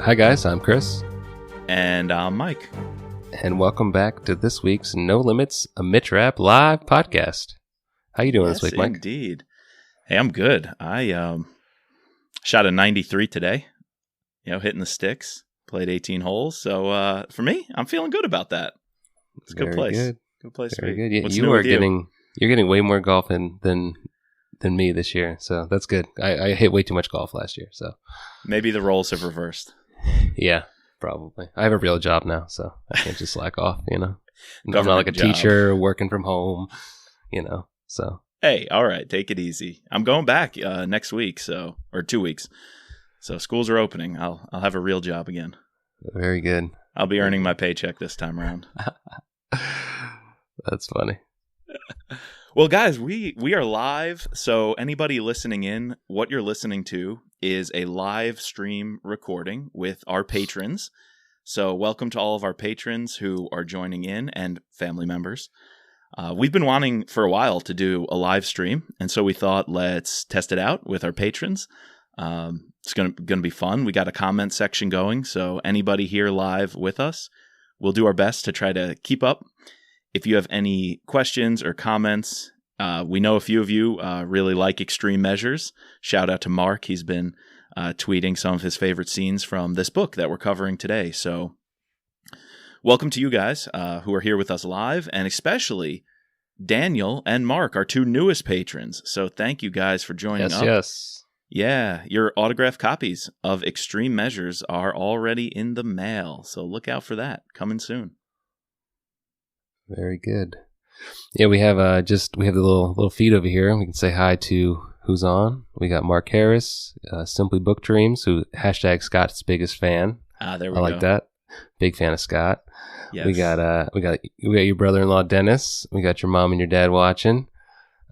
Hi guys, I'm Chris. And I'm Mike. And welcome back to this week's No Limits, a Rapp live podcast. How you doing this week, Mike? Indeed. Hey, I'm good. I shot a 93 today, hitting the sticks, played 18 holes. So for me, I'm feeling good about that. It's a good place. Good. Good place Very for you. good. What's you new are with getting you're getting way more golf in than me this year, so that's good. I hit way too much golf last year, so maybe the roles have reversed. Yeah, probably. I have a real job now, so I can't just slack off, I'm not like a job. teacher working from home, so. Hey, all right, take it easy. I'm going back next week, or 2 weeks. So schools are opening. I'll have a real job again. Very good. I'll be earning my paycheck this time around. That's funny. Well, guys, we are live. So anybody listening in, what you're listening to is a live stream recording with our patrons. So welcome to all of our patrons who are joining in and family members. We've been wanting for a while to do a live stream, and so we thought let's test it out with our patrons. It's going to be fun. We got a comment section going, so anybody here live with us, we'll do our best to try to keep up. If you have any questions or comments, we know a few of you really like extreme measures. Shout out to Mark. He's been tweeting some of his favorite scenes from this book that we're covering today. So welcome to you guys who are here with us live, and especially Daniel and Mark, our two newest patrons. So thank you guys for joining up. Yes. Yeah, your autographed copies of Extreme Measures are already in the mail. So look out for that coming soon. Very good. Yeah, we have the little feed over here. We can say hi to who's on. We got Mark Harris, Simply Book Dreams, who # Scott's biggest fan. There we go. I like that. Big fan of Scott. Yes. We got your brother-in-law Dennis. We got your mom and your dad watching,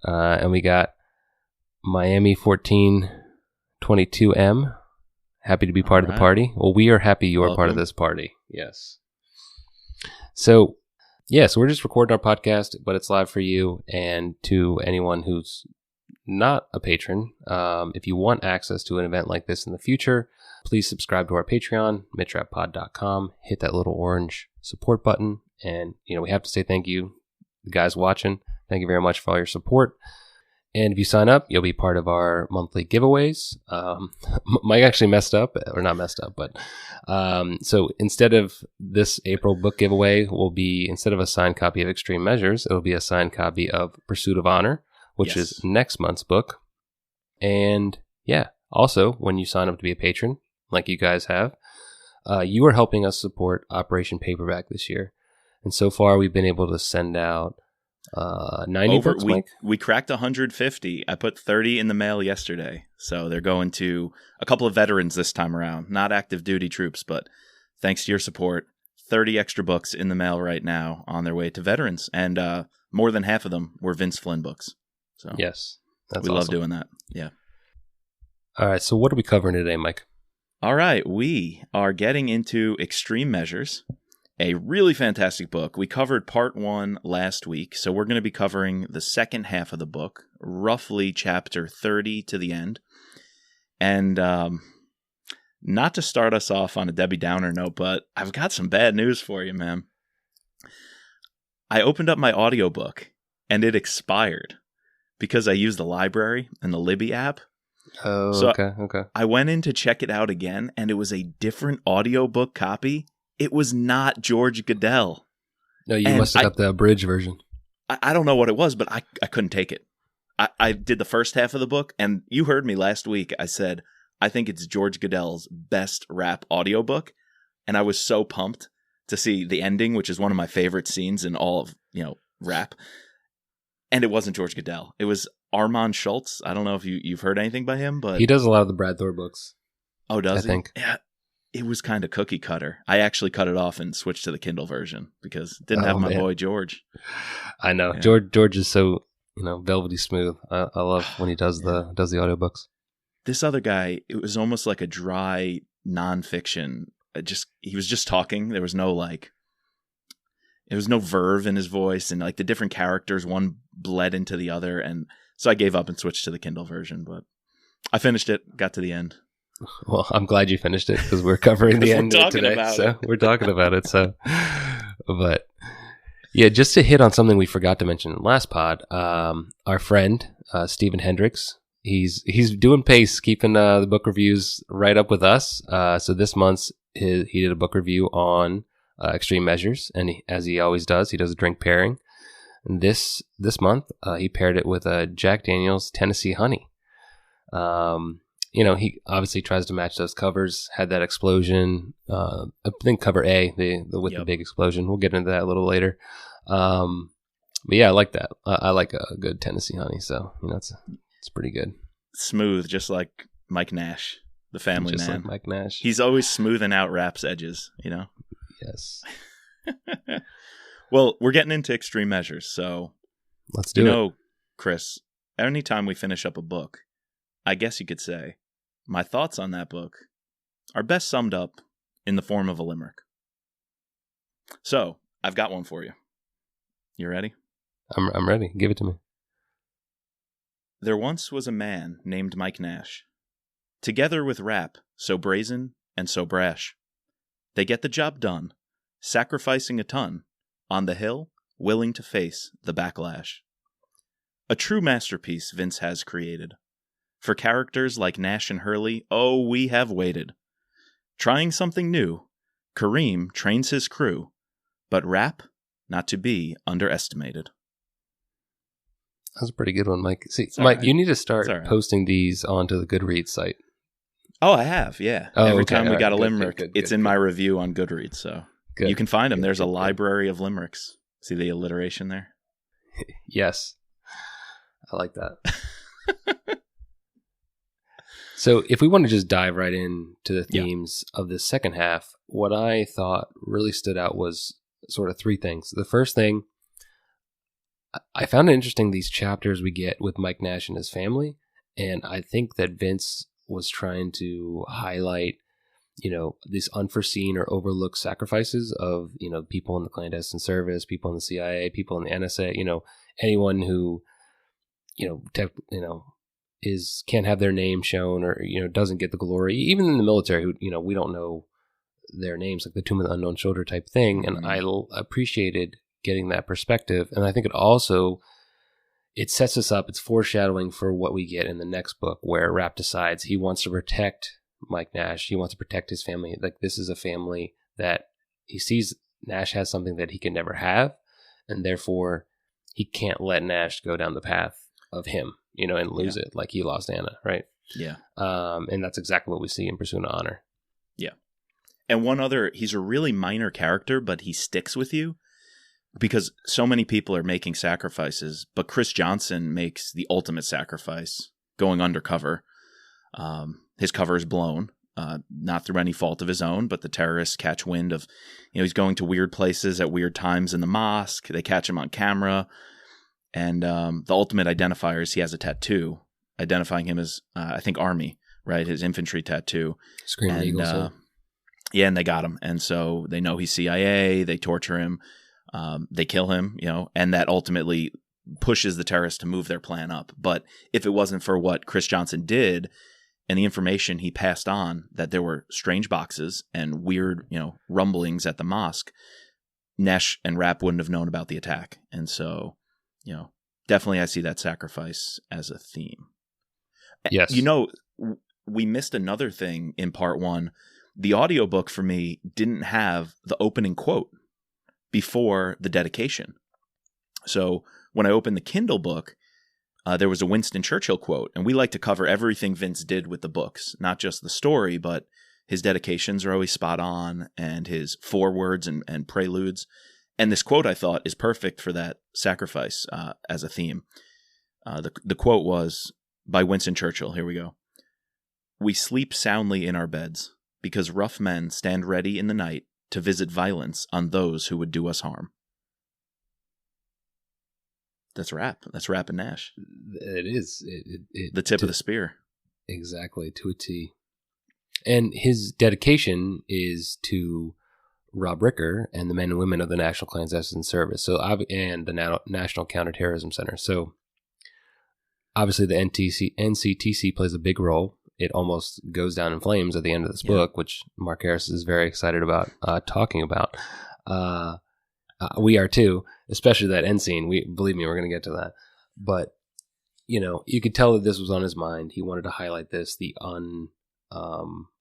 and we got Miami 1422M. Happy to be part of the party. Well, we are happy you are part of this party. Yes. So we're just recording our podcast, but it's live for you and to anyone who's not a patron. If you want access to an event like this in the future, please subscribe to our Patreon, mitrappod.com. Hit that little orange support button. And, we have to say thank you, the guys watching. Thank you very much for all your support. And if you sign up, you'll be part of our monthly giveaways. Mike actually messed up, or not messed up, but so instead of this April book giveaway, instead of a signed copy of Extreme Measures, it'll be a signed copy of Pursuit of Honor, which is next month's book. And also when you sign up to be a patron, like you guys have, you are helping us support Operation Paperback this year. And so far, we've been able to send out 90 books, Mike? We cracked 150. I put 30 in the mail yesterday. So they're going to a couple of veterans this time around. Not active duty troops, but thanks to your support, 30 extra books in the mail right now on their way to veterans. And more than half of them were Vince Flynn books. So yes, we love doing that. Yeah. All right. So what are we covering today, Mike? All right. We are getting into Extreme Measures. A really fantastic book. We covered part 1 last week, so we're going to be covering the second half of the book, roughly chapter 30 to the end. And not to start us off on a Debbie Downer note, but I've got some bad news for you, man. I opened up my audiobook, and it expired because I used the library and the Libby app. Oh, so okay. I went in to check it out again, and it was a different audiobook copy. It was not George Goodell. No, you must have got the abridged version. I don't know what it was, but I couldn't take it. I did the first half of the book, and you heard me last week. I said, I think it's George Goodell's best rap audiobook, and I was so pumped to see the ending, which is one of my favorite scenes in all of rap. And it wasn't George Goodell. It was Armand Schultz. I don't know if you've heard anything by him, but he does a lot of the Brad Thor books. Oh, does he? I think. Yeah. It was kind of cookie cutter. I actually cut it off and switched to the Kindle version because it didn't have my boy George. I know. Yeah. George is so, velvety smooth. I love when he does the audiobooks. This other guy, it was almost like a dry nonfiction. He was just talking. There was no verve in his voice, and the different characters, one bled into the other, and so I gave up and switched to the Kindle version, but I finished it, got to the end. Well, I'm glad you finished it because we're covering the end of today. We're talking about it. So, but yeah, just to hit on something we forgot to mention in the last pod, our friend Stephen Hendricks, he's doing pace, keeping the book reviews right up with us. So this month he did a book review on Extreme Measures, and as he always does, he does a drink pairing. And this month he paired it with a Jack Daniel's Tennessee Honey. He obviously tries to match those covers. Had that explosion. I think cover A, with the big explosion. We'll get into that a little later. But yeah, I like that. I like a good Tennessee Honey. So it's pretty good. Smooth, just like Mike Nash, the family just man. Like Mike Nash. He's always smoothing out Rapp's edges. Yes. Well, we're getting into Extreme Measures, so let's do it. Chris, anytime we finish up a book, I guess you could say my thoughts on that book are best summed up in the form of a limerick. So, I've got one for you. You ready? I'm ready. Give it to me. There once was a man named Mike Nash, together with Rapp, so brazen and so brash. They get the job done, sacrificing a ton, on the hill, willing to face the backlash. A true masterpiece Vince has created. For characters like Nash and Hurley, oh, we have waited. Trying something new, Kareem trains his crew, but Rapp not to be underestimated. That's a pretty good one, Mike. See, Mike, right. You need to start posting these onto the Goodreads site. Oh, I have, yeah. Every time we got a limerick, it's in my review on Goodreads, so you can find them. There's a library of limericks. See the alliteration there? Yes. I like that. So if we want to just dive right into the themes of the second half, what I thought really stood out was sort of three things. The first thing, I found it interesting, these chapters we get with Mike Nash and his family, and I think that Vince was trying to highlight, these unforeseen or overlooked sacrifices of, people in the clandestine service, people in the CIA, people in the NSA, anyone who, can't have their name shown or, doesn't get the glory, even in the military who, we don't know their names, like the Tomb of the Unknown Shoulder type thing. And I appreciated getting that perspective. And I think it sets us up, it's foreshadowing for what we get in the next book where Rapp decides he wants to protect Mike Nash. He wants to protect his family. Like, this is a family that he sees Nash has something that he can never have. And therefore he can't let Nash go down the path of him, and lose it like he lost Anna, right? Yeah. And that's exactly what we see in Pursuit of Honor. Yeah. And one other, he's a really minor character, but he sticks with you because so many people are making sacrifices, but Chris Johnson makes the ultimate sacrifice, going undercover. His cover is blown, not through any fault of his own, but the terrorists catch wind of, he's going to weird places at weird times in the mosque. They catch him on camera. And the ultimate identifier is he has a tattoo identifying him as, I think, Army, right? His infantry tattoo. Screaming Eagles. Yeah, and they got him. And so they know he's CIA. They torture him. They kill him, and that ultimately pushes the terrorists to move their plan up. But if it wasn't for what Chris Johnson did and the information he passed on, that there were strange boxes and weird, rumblings at the mosque, Nash and Rapp wouldn't have known about the attack. And so, definitely I see that sacrifice as a theme. Yes. We missed another thing in part one. The audiobook for me didn't have the opening quote before the dedication. So when I opened the Kindle book, there was a Winston Churchill quote, and we like to cover everything Vince did with the books, not just the story, but his dedications are always spot on, and his forewords and preludes. And this quote, I thought, is perfect for that sacrifice as a theme. The quote was by Winston Churchill. Here we go. "We sleep soundly in our beds because rough men stand ready in the night to visit violence on those who would do us harm." That's Rapp. That's Rapp and Nash. It is. The tip of the spear. Exactly, to a T. And his dedication is to Rob Ricker and the men and women of the National Clandestine Service, and the National Counterterrorism Center. So obviously the NCTC plays a big role it almost goes down in flames at the end of this book, which Mark Harris is very excited about talking about. We are too, especially that end scene. Believe me, we're going to get to that. But, you could tell that this was on his mind. He wanted to highlight this, the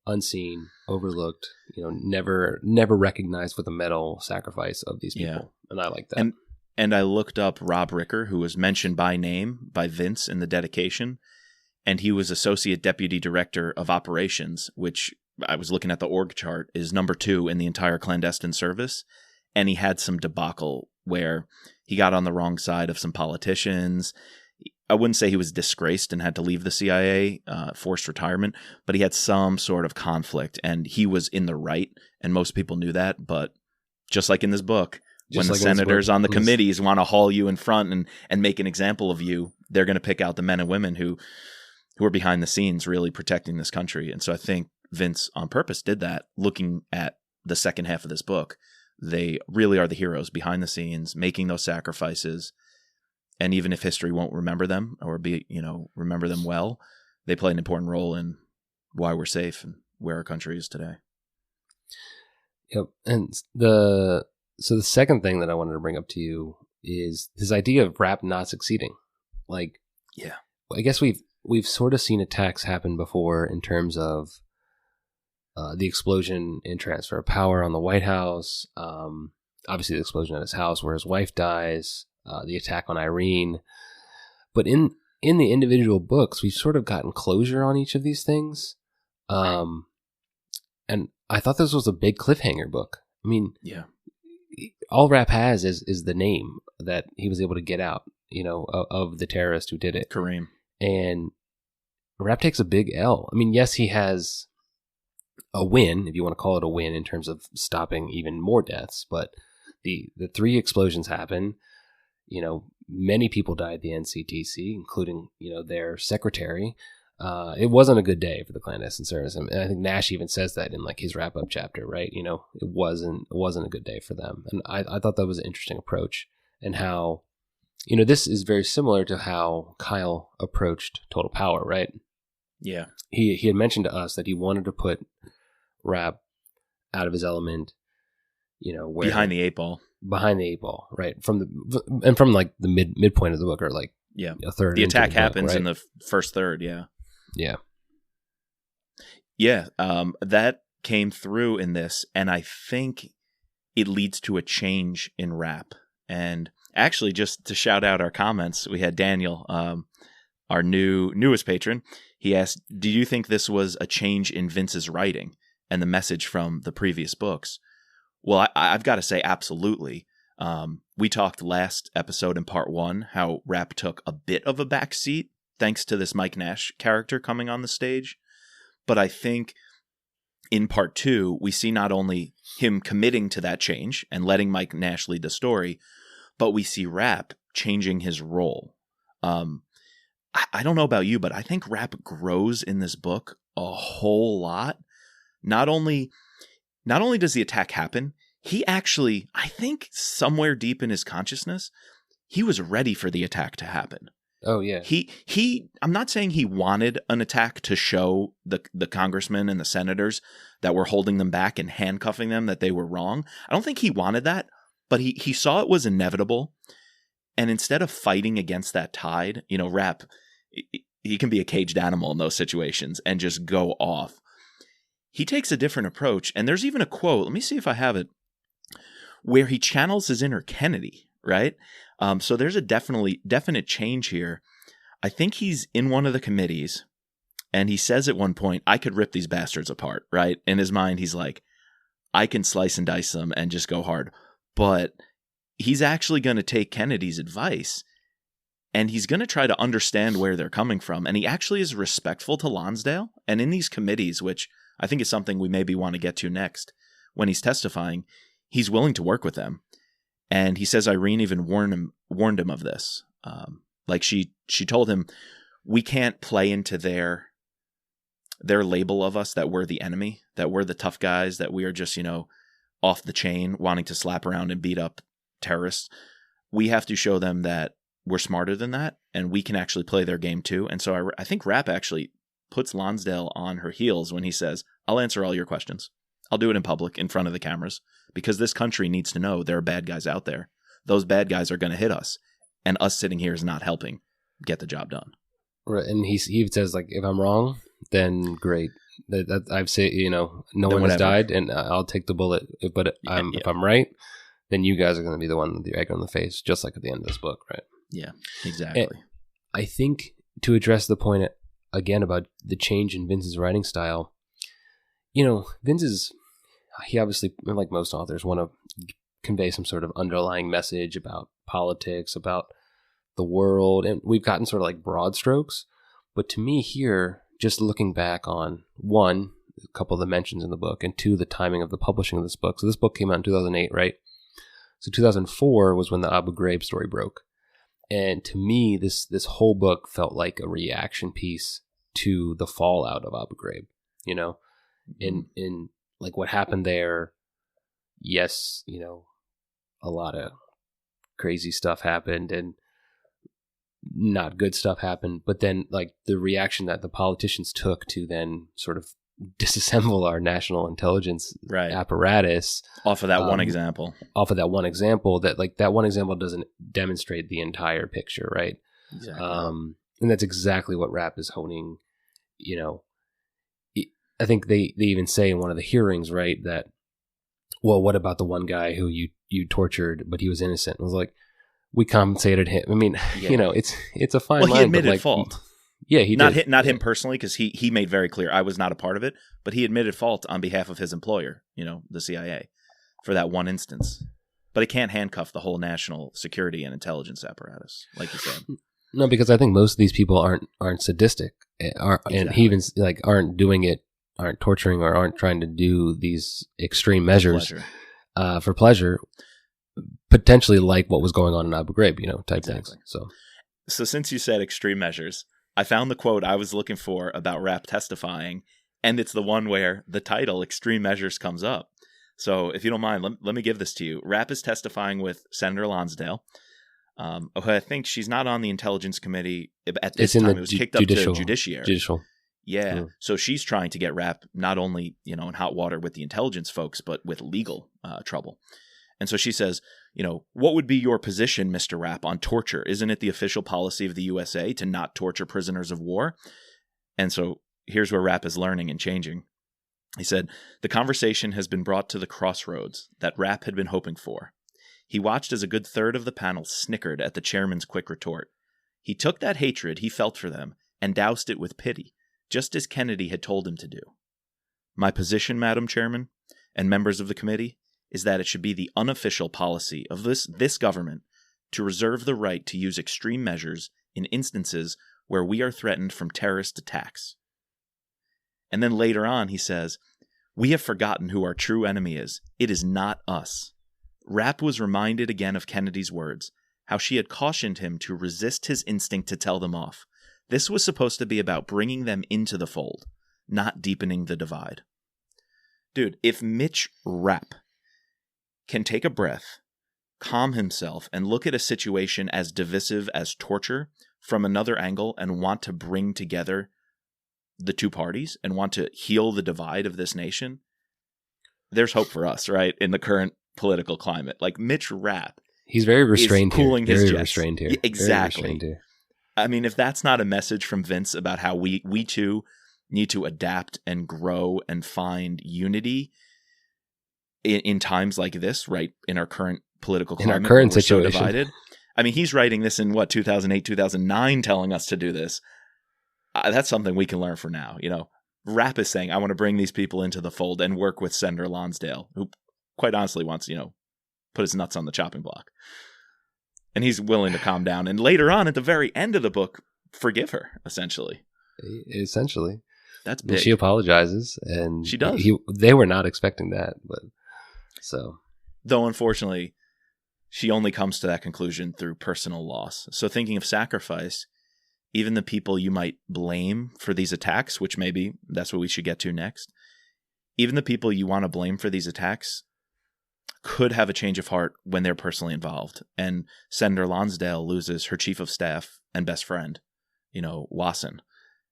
unseen, overlooked, never recognized with a medal sacrifice of these people. Yeah. And I like that. And I looked up Rob Ricker, who was mentioned by name by Vince in the dedication, and he was Associate Deputy Director of Operations, which I was looking at the org chart, is number 2 in the entire clandestine service. And he had some debacle where he got on the wrong side of some politicians. I wouldn't say he was disgraced and had to leave the CIA, forced retirement, but he had some sort of conflict, and he was in the right, and most people knew that. But just like in this book, when the senators on the committees want to haul you in front and make an example of you, they're going to pick out the men and women who are behind the scenes really protecting this country. And so I think Vince on purpose did that, looking at the second half of this book. They really are the heroes behind the scenes, making those sacrifices. And even if history won't remember them or remember them well, they play an important role in why we're safe and where our country is today. Yep. And the second thing that I wanted to bring up to you is this idea of Rapp not succeeding. I guess we've sort of seen attacks happen before in terms of the explosion in transfer of power on the White House, obviously the explosion at his house where his wife dies, the attack on Irene. But in the individual books, we've sort of gotten closure on each of these things. And I thought this was a big cliffhanger book. I mean, all Rapp has is the name that he was able to get out, of the terrorist who did it. Kareem. And Rapp takes a big L. I mean, yes, he has a win, if you want to call it a win, in terms of stopping even more deaths. But the 3 explosions happen. Many people died at the NCTC, including, their secretary. It wasn't a good day for the clandestine service. And I think Nash even says that in his wrap-up chapter, right? It wasn't a good day for them. And I thought that was an interesting approach, and how, this is very similar to how Kyle approached Total Power, right? Yeah. He had mentioned to us that he wanted to put Rapp out of his element, where behind the 8 ball. Behind the 8 ball, right? From the midpoint of the book, or a third. The attack happens book, right? in the first third, yeah. Yeah. That came through in this, and I think it leads to a change in Rapp. And actually, just to shout out our comments, we had Daniel, our newest patron. He asked, "Do you think this was a change in Vince's writing and the message from the previous books?" Well, I've got to say, absolutely. We talked last episode in part 1 how Rapp took a bit of a backseat thanks to this Mike Nash character coming on the stage. But I think in part 2, we see not only him committing to that change and letting Mike Nash lead the story, but we see Rapp changing his role. I don't know about you, but I think Rapp grows in this book a whole lot. Not only does the attack happen, he actually, I think somewhere deep in his consciousness, he was ready for the attack to happen. Oh, yeah. I'm not saying he wanted an attack to show the congressmen and the senators that were holding them back and handcuffing them that they were wrong. I don't think he wanted that, but he saw it was inevitable. And instead of fighting against that tide, Rapp, he can be a caged animal in those situations and just go off. He takes a different approach, and there's even a quote, let me see if I have it, where he channels his inner Kennedy, right? So there's a definite change here. I think he's in one of the committees, and he says at one point, "I could rip these bastards apart," right? In his mind, he's like, I can slice and dice them and just go hard. But he's actually going to take Kennedy's advice, and he's going to try to understand where they're coming from. And he actually is respectful to Lonsdale. And in these committees, which I think is something we maybe want to get to next, when he's testifying, he's willing to work with them. And he says Irene even warned him of this. She told him, we can't play into their label of us, that we're the enemy, that we're the tough guys, that we are just, off the chain, wanting to slap around and beat up terrorists. We have to show them that we're smarter than that, and we can actually play their game too. And so I think Rapp actually puts Lonsdale on her heels when he says, I'll answer all your questions. I'll do it in public, in front of the cameras, because this country needs to know there are bad guys out there. Those bad guys are going to hit us, and us sitting here is not helping get the job done. Right, and he even says, like, if I'm wrong, then great. I've said, no one has died, and I'll take the bullet. But if I'm right, then you guys are going to be the one with the egg on the face, just like at the end of this book, right? Yeah, exactly. And I think to address the point again about the change in Vince's writing style, he obviously, like most authors, want to convey some sort of underlying message about politics, about the world, and we've gotten sort of like broad strokes. But to me here, just looking back on, one, a couple of the mentions in the book, and two, the timing of the publishing of this book. So this book came out in 2008, right? So 2004 was when the Abu Ghraib story broke. And to me, this whole book felt like a reaction piece to the fallout of Abu Ghraib, in like what happened there. Yes, a lot of crazy stuff happened and not good stuff happened, but then like the reaction that the politicians took to then sort of disassemble our national intelligence apparatus off of that one example. That one example doesn't demonstrate the entire picture, right? Exactly. And that's exactly what Rapp is honing. I think they even say in one of the hearings, right, that, well, what about the one guy who you tortured, but he was innocent? And I was like, we compensated him. I mean, it's a fine line. Well, he admitted fault. Yeah, he not did. Not him personally, because he made very clear I was not a part of it, but he admitted fault on behalf of his employer, the CIA, for that one instance. But it can't handcuff the whole national security and intelligence apparatus, like you said. No, because I think most of these people aren't sadistic, and he even aren't doing it, aren't torturing, or aren't trying to do these extreme measures for pleasure. Potentially like what was going on in Abu Ghraib, type things. So since you said extreme measures, I found the quote I was looking for about Rapp testifying, and it's the one where the title "Extreme Measures" comes up. So if you don't mind, let me give this to you. Rapp is testifying with Senator Lonsdale. I think she's not on the Intelligence Committee at this time. It was kicked up to Judiciary. Judicial. Yeah. Mm. So she's trying to get Rapp not only in hot water with the intelligence folks, but with legal trouble. And so she says, what would be your position, Mr. Rapp, on torture? Isn't it the official policy of the USA to not torture prisoners of war? And so here's where Rapp is learning and changing. He said, the conversation has been brought to the crossroads that Rapp had been hoping for. He watched as a good third of the panel snickered at the chairman's quick retort. He took that hatred he felt for them and doused it with pity, just as Kennedy had told him to do. My position, Madam Chairman, and members of the committee, is that it should be the unofficial policy of this government to reserve the right to use extreme measures in instances where we are threatened from terrorist attacks. And then later on he says, we have forgotten who our true enemy is. It is not us. Rapp was reminded again of Kennedy's words, how she had cautioned him to resist his instinct to tell them off. This was supposed to be about bringing them into the fold, not deepening the divide. Dude, if Mitch Rapp can take a breath, calm himself, and look at a situation as divisive as torture from another angle and want to bring together the two parties and want to heal the divide of this nation, there's hope for us, right? In the current political climate. Like Mitch Rapp, he's very restrained here. Very restrained here. Exactly. Very restrained here. I mean, if that's not a message from Vince about how we too need to adapt and grow and find unity in times like this, right? In our current political climate, in our current situation, so divided. I mean, he's writing this in 2008, 2009, telling us to do this. That's something we can learn for now. Rapp is saying, I want to bring these people into the fold and work with Senator Lonsdale, who quite honestly wants, put his nuts on the chopping block. And he's willing to calm down. And later on, at the very end of the book, forgive her, essentially. That's big. She apologizes, and she does. They were not expecting that, but so. Though, unfortunately, she only comes to that conclusion through personal loss. So thinking of sacrifice, even the people you might blame for these attacks, which maybe that's what we should get to next, even the people you want to blame for these attacks could have a change of heart when they're personally involved. And Senator Lonsdale loses her chief of staff and best friend, Wasson.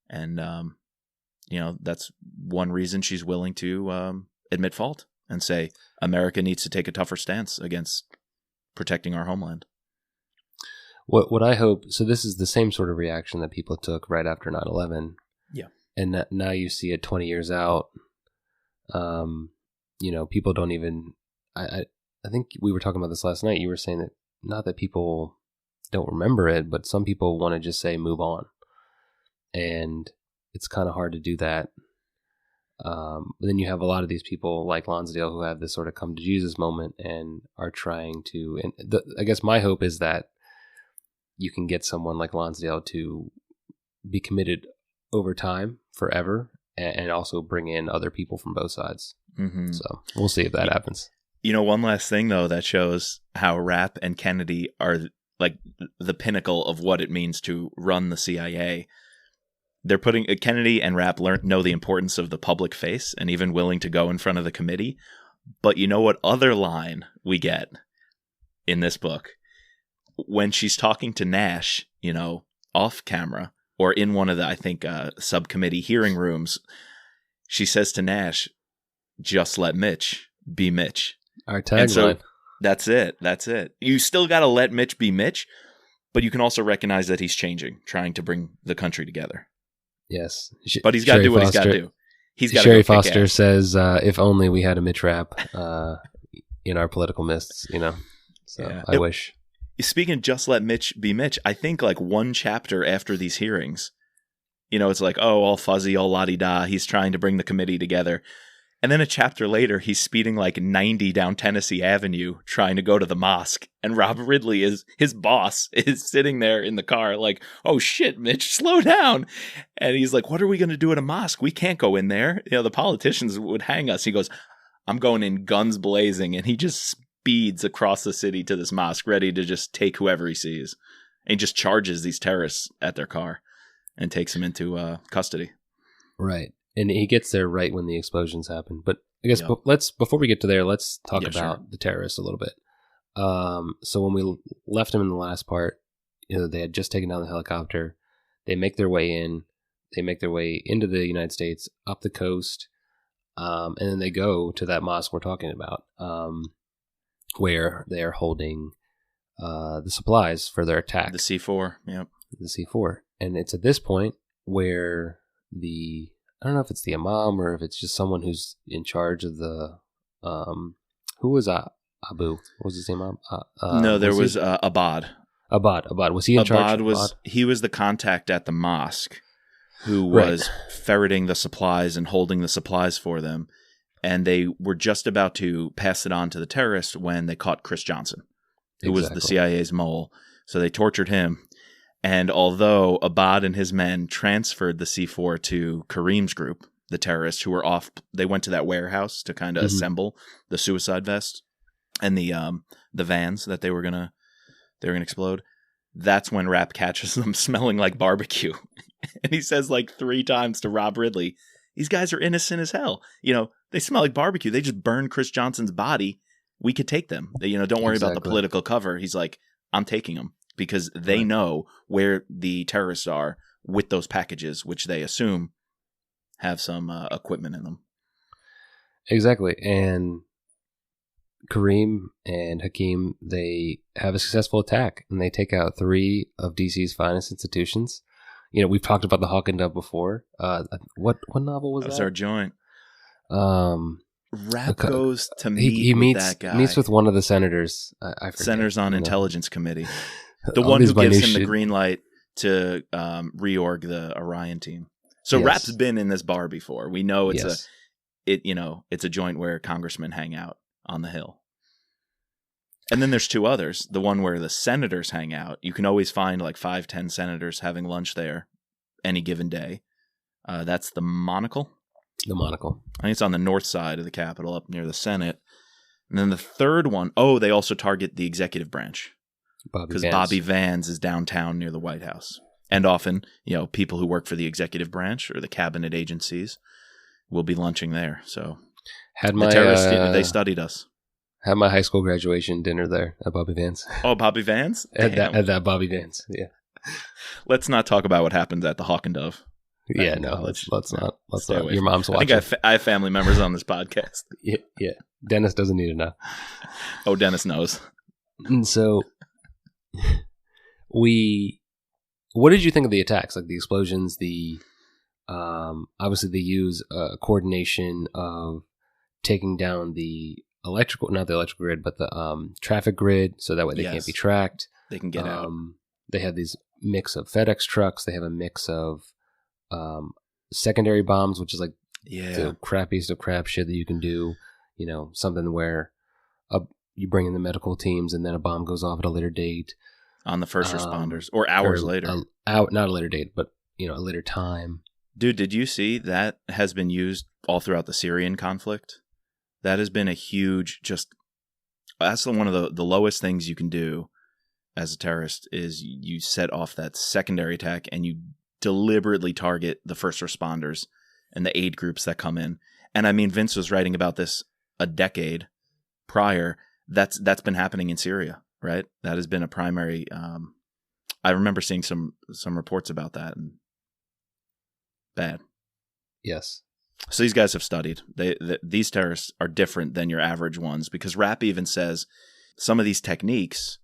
And that's one reason she's willing to admit fault and say America needs to take a tougher stance against protecting our homeland. What I hope, so this is the same sort of reaction that people took right after 9/11. Yeah. And now you see it 20 years out. People don't even, I think we were talking about this last night. You were saying that not that people don't remember it, but some people want to just say move on. And it's kind of hard to do that. But then you have a lot of these people like Lonsdale who have this sort of come to Jesus moment and are trying to, and I guess my hope is that you can get someone like Lonsdale to be committed over time, forever, and also bring in other people from both sides. Mm-hmm. So we'll see if that happens. One last thing, though, that shows how Rapp and Kennedy are like the pinnacle of what it means to run the CIA. They're putting Kennedy and Rapp know the importance of the public face and even willing to go in front of the committee. But you know what other line we get in this book? When she's talking to Nash, off camera or in one of the, I think, subcommittee hearing rooms, she says to Nash, "Just let Mitch be Mitch." Our tagline. So that's it. You still got to let Mitch be Mitch, but you can also recognize that he's changing, trying to bring the country together. Yes. But he's got to do what he's got to do. He's got Sherry Foster says, if only we had a Mitch Rapp in our political mists, So yeah. I wish. Speaking of just let Mitch be Mitch, I think like one chapter after these hearings, it's like, oh, all fuzzy, all la-di-da. He's trying to bring the committee together. And then a chapter later, he's speeding like 90 down Tennessee Avenue trying to go to the mosque. And Rob Ridley, his boss, is sitting there in the car like, oh shit, Mitch, slow down. And he's like, what are we going to do at a mosque? We can't go in there. The politicians would hang us. He goes, I'm going in guns blazing. And he just speeds across the city to this mosque, ready to just take whoever he sees. And he just charges these terrorists at their car and takes them into custody. Right. And he gets there right when the explosions happen. But I guess before we get to there, let's talk about the terrorists a little bit. So when we left him in the last part, they had just taken down the helicopter. They make their way in. They make their way into the United States, up the coast, and then they go to that mosque we're talking about, where they are holding the supplies for their attack. The C4, yep. The C4. And it's at this point where I don't know if it's the imam or if it's just someone who's in charge of the, who was Abu? What was his name? No, there was Abad. Abad. Was he in charge? He was the contact at the mosque who was ferreting the supplies and holding the supplies for them. And they were just about to pass it on to the terrorists when they caught Chris Johnson, who was the CIA's mole. So they tortured him. And although Abad and his men transferred the C4 to Kareem's group, the terrorists who were off, they went to that warehouse to kind of assemble the suicide vest and the vans that they were gonna explode. That's when Rapp catches them smelling like barbecue, and he says like 3 times to Rob Ridley, "These guys are innocent as hell. They smell like barbecue. They just burned Chris Johnson's body. We could take them. Don't worry about the political cover." He's like, "I'm taking them." Because they know where the terrorists are with those packages, which they assume have some equipment in them. Exactly. And Kareem and Hakeem, they have a successful attack, and they take out 3 of DC's finest institutions. We've talked about the Hawk and Dove before. What novel was that? That was our joint. Rapp goes to meet he with meets, that guy. Meets with one of the senators. I forget. Senators on Intelligence Committee. The one who gives him the green light to reorg the Orion team. So Rapp's been in this bar before. We know it's it's a joint where congressmen hang out on the Hill. And then there's 2 others. The one where the senators hang out. You can always find like 5-10 senators having lunch there any given day. That's the Monocle. The Monocle. I think it's on the north side of the Capitol, up near the Senate. And then the third one, they also target the executive branch. Because Bobby Vans is downtown near the White House. And often, people who work for the executive branch or the cabinet agencies will be lunching there. So the terrorists, they studied us. Had my high school graduation dinner there at Bobby Vans. Oh, Bobby Vans? At that Bobby Vans, yeah. Let's not talk about what happens at the Hawk and Dove. Yeah, in no, college. let's not. Let's Stay not. away Your from- mom's I watching. think I have family members on this podcast. Yeah. Dennis doesn't need to know. Oh, Dennis knows. And so, what did you think of the attacks? Like the explosions, obviously they use coordination of taking down not the electrical grid, but the traffic grid, so that way they can't be tracked. They can get out. They have these mix of FedEx trucks. They have a mix of secondary bombs, which is like the crappiest of crap shit that you can do. You know, something where you bring in the medical teams and then a bomb goes off at a later date. On the first responders, or hours later. Not a later date, but a later time. Dude, did you see that has been used all throughout the Syrian conflict? That has been a huge, that's one of the lowest things you can do as a terrorist is you set off that secondary attack and you deliberately target the first responders and the aid groups that come in. And I mean, Vince was writing about this a decade prior. That's been happening in Syria, right? That has been a primary. I remember seeing some reports about that, and bad. Yes. So these guys have studied. These terrorists are different than your average ones because Rapp even says some of these techniques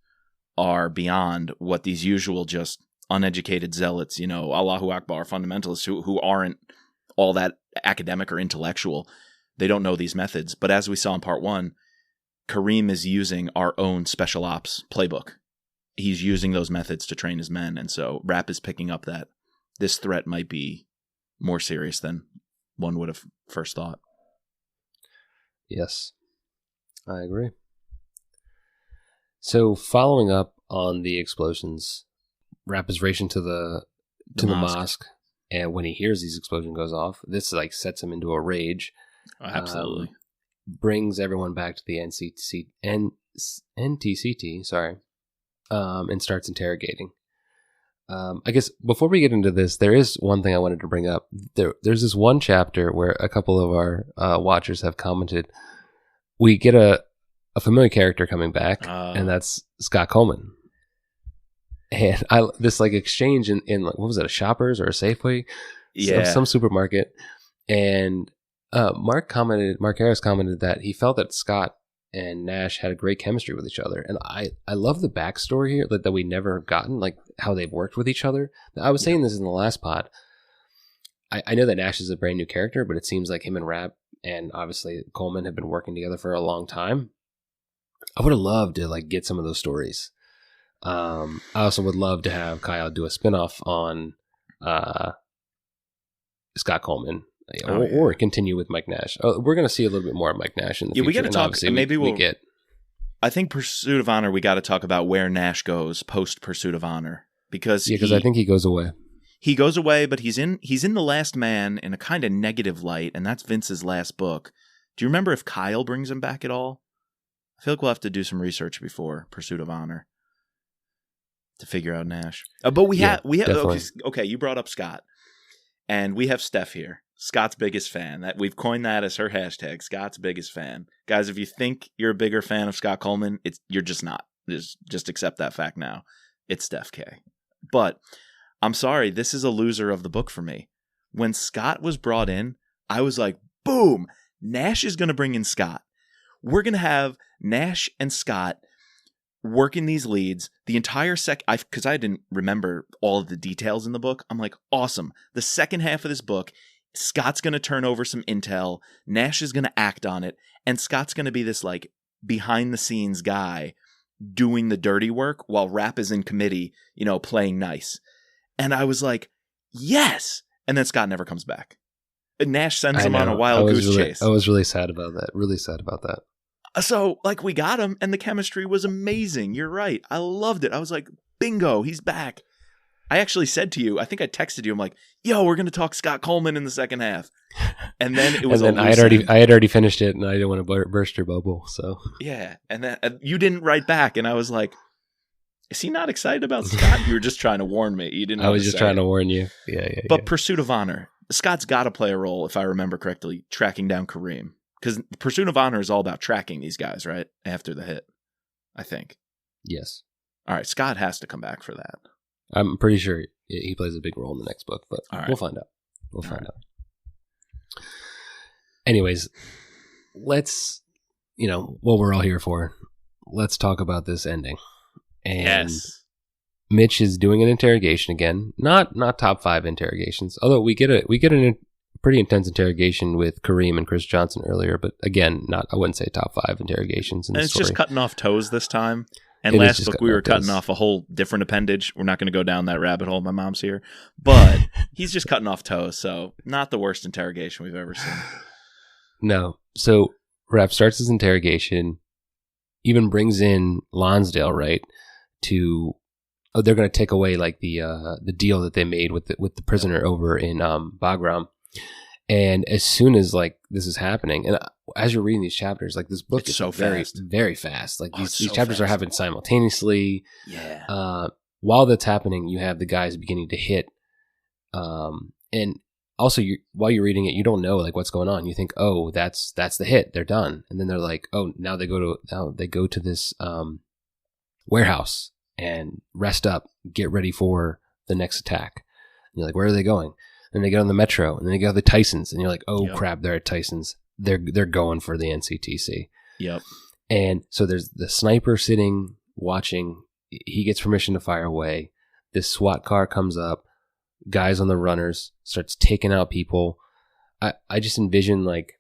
are beyond what these usual just uneducated zealots, Allahu Akbar fundamentalists who aren't all that academic or intellectual. They don't know these methods. But as we saw in part 1, Kareem is using our own special ops playbook. He's using those methods to train his men. And so Rapp is picking up that this threat might be more serious than one would have first thought. Yes, I agree. So following up on the explosions, Rapp is racing to the mosque, and when he hears these explosions goes off, this like sets him into a rage. Oh, absolutely. Brings everyone back to the NTCT, sorry, and starts interrogating. I guess before we get into this, there is one thing I wanted to bring up. There's this one chapter where a couple of our watchers have commented. We get a familiar character coming back, and that's Scott Coleman. And this like exchange in what was it, a Shoppers or a Safeway? Yeah, some supermarket. And Mark Harris commented that he felt that Scott and Nash had a great chemistry with each other. And I love the backstory here that we never have gotten, like how they've worked with each other. I was saying this in the last pod. I know that Nash is a brand new character, but it seems like him and Rapp and obviously Coleman have been working together for a long time. I would have loved to like get some of those stories. I also would love to have Kyle do a spinoff on Scott Coleman. Or continue with Mike Nash. We're going to see a little bit more of Mike Nash in the future. We got to talk. Maybe we'll get. I think Pursuit of Honor. We got to talk about where Nash goes post Pursuit of Honor because I think he goes away. He goes away, but he's in The Last Man in a kind of negative light, and that's Vince's last book. Do you remember if Kyle brings him back at all? I feel like we'll have to do some research before Pursuit of Honor to figure out Nash. But we have okay. You brought up Scott, and we have Steph here. Scott's biggest fan. That we've coined that as her hashtag. Scott's biggest fan. Guys, if you think you're a bigger fan of Scott Coleman, you're just not. Just accept that fact now. It's Steph K. But I'm sorry, this is a loser of the book for me. When Scott was brought in, I was like, boom, Nash is going to bring in Scott. We're going to have Nash and Scott working these leads the entire because I didn't remember all of the details in the book. I'm like, awesome. The second half of this book, Scott's going to turn over some intel. Nash is going to act on it. And Scott's going to be this like behind the scenes guy doing the dirty work while Rapp is in committee, playing nice. And I was like, yes. And then Scott never comes back. And Nash sends him on a wild goose chase. I was really sad about that. Really sad about that. So we got him and the chemistry was amazing. You're right. I loved it. I was like, bingo, he's back. I actually said to you, I think I texted you, I'm like, yo, we're going to talk Scott Coleman in the second half. And then it was I had already finished it and I didn't want to burst your bubble. So yeah. And then you didn't write back. And I was like, is he not excited about Scott? You were just trying to warn me. You didn't. I was just trying to warn you. Yeah. But Pursuit of Honor, Scott's got to play a role, if I remember correctly, tracking down Kareem. Because Pursuit of Honor is all about tracking these guys, right? After the hit, I think. Yes. All right. Scott has to come back for that. I'm pretty sure he plays a big role in the next book, but we'll find out. We'll find out. Anyways, let's, what we're all here for. Let's talk about this ending. And yes. Mitch is doing an interrogation again. Not top 5 interrogations. Although we get a pretty intense interrogation with Kareem and Chris Johnson earlier, but again, I wouldn't say top 5 interrogations in the And it's story. just cutting off toes this time. And It is last just book we were cutting toes. off a whole different appendage. We're not going to go down that rabbit hole. My mom's here. But he's just cutting off toes, so not the worst interrogation we've ever seen. No. So Rapp starts his interrogation, even brings in Lonsdale, right? They're going to take away like the deal that they made with the prisoner over in Bagram. And as soon as like this is happening, and as you're reading these chapters, like this book It's is so very, fast. very fast. Like these so chapters are fast. happening simultaneously. Yeah. While that's happening, you have the guys beginning to hit. And also, while you're reading it, you don't know like what's going on. You think, oh, that's the hit. They're done. And then they're like, oh, now they go to this warehouse and rest up, get ready for the next attack. And you're like, where are they going? And they get on the metro, and then they go to the Tysons, and you're like, oh crap, they're at Tysons. They're going for the NCTC. Yep. And so there's the sniper sitting, watching. He gets permission to fire away. This SWAT car comes up, guys on the runners, starts taking out people. I just envision like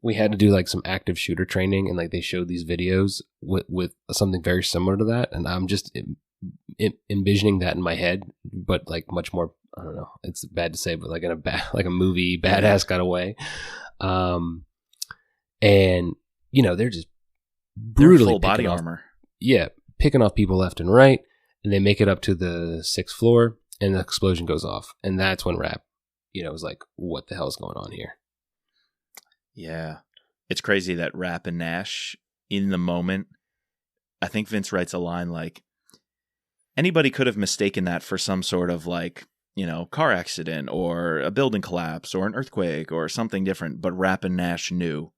we had to do like some active shooter training, and like they showed these videos with something very similar to that, and I'm just envisioning that in my head, but like much more. I don't know. It's bad to say, but like in a movie, badass got away. And they're just brutally full body off, armor. Yeah, picking off people left and right, and they make it up to the 6th floor, and the explosion goes off, and that's when Rapp, was like, "What the hell's going on here?" Yeah, it's crazy that Rapp and Nash in the moment. I think Vince writes a line like, "Anybody could have mistaken that for some sort of like." Car accident or a building collapse or an earthquake or something different. But Rapp and Nash knew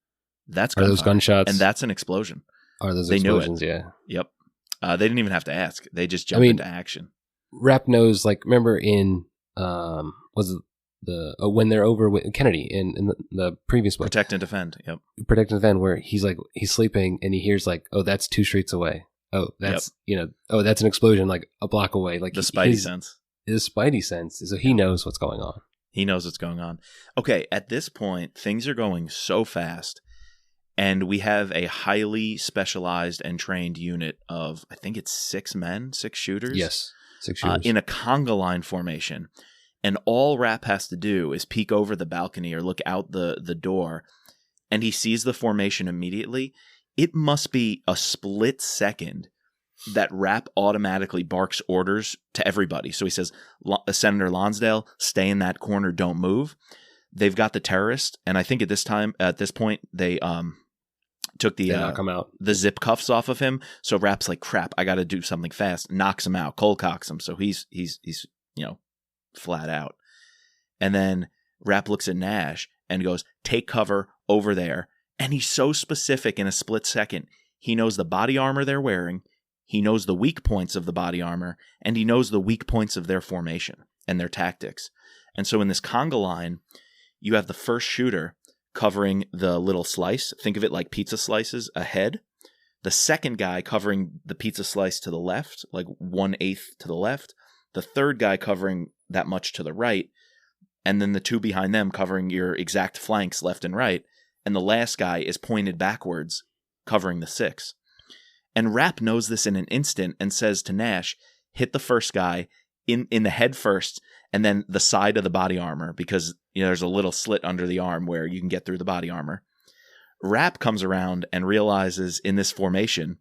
that's Are those gunshots? And that's an explosion. Are those they explosions? Knew it. Yeah. Yep. They didn't even have to ask. They just jumped into action. Rapp knows, like, remember in, was it when they're over with Kennedy in the previous book? Protect and Defend. Yep. Protect and Defend, where he's sleeping and he hears like, oh, that's 2 streets away. Oh, that's, oh, that's an explosion like a block away. Like the Spidey sense. His Spidey sense, so he knows what's going on. He knows what's going on. Okay, at this point, things are going so fast, and we have a highly specialized and trained unit of, I think it's 6 men, 6 shooters? Yes, 6 shooters. In a conga line formation. And all Rapp has to do is peek over the balcony or look out the door, and he sees the formation immediately. It must be a split second that Rapp automatically barks orders to everybody. So he says, Senator Lonsdale, stay in that corner, don't move. They've got the terrorist, and I think at this point, they took the zip cuffs off of him. So Rapp's like, crap, I got to do something fast. Knocks him out, cold cocks him. So he's flat out. And then Rapp looks at Nash and goes, take cover over there. And he's so specific in a split second. He knows the body armor they're wearing. He knows the weak points of the body armor, and he knows the weak points of their formation and their tactics. And so in this conga line, you have the first shooter covering the little slice. Think of it like pizza slices ahead. The second guy covering the pizza slice to the left, like 1/8 to the left. The third guy covering that much to the right. And then the 2 behind them covering your exact flanks left and right. And the last guy is pointed backwards, covering the 6. And Rapp knows this in an instant and says to Nash, hit the first guy in the head first, and then the side of the body armor, because there's a little slit under the arm where you can get through the body armor. Rapp comes around and realizes in this formation,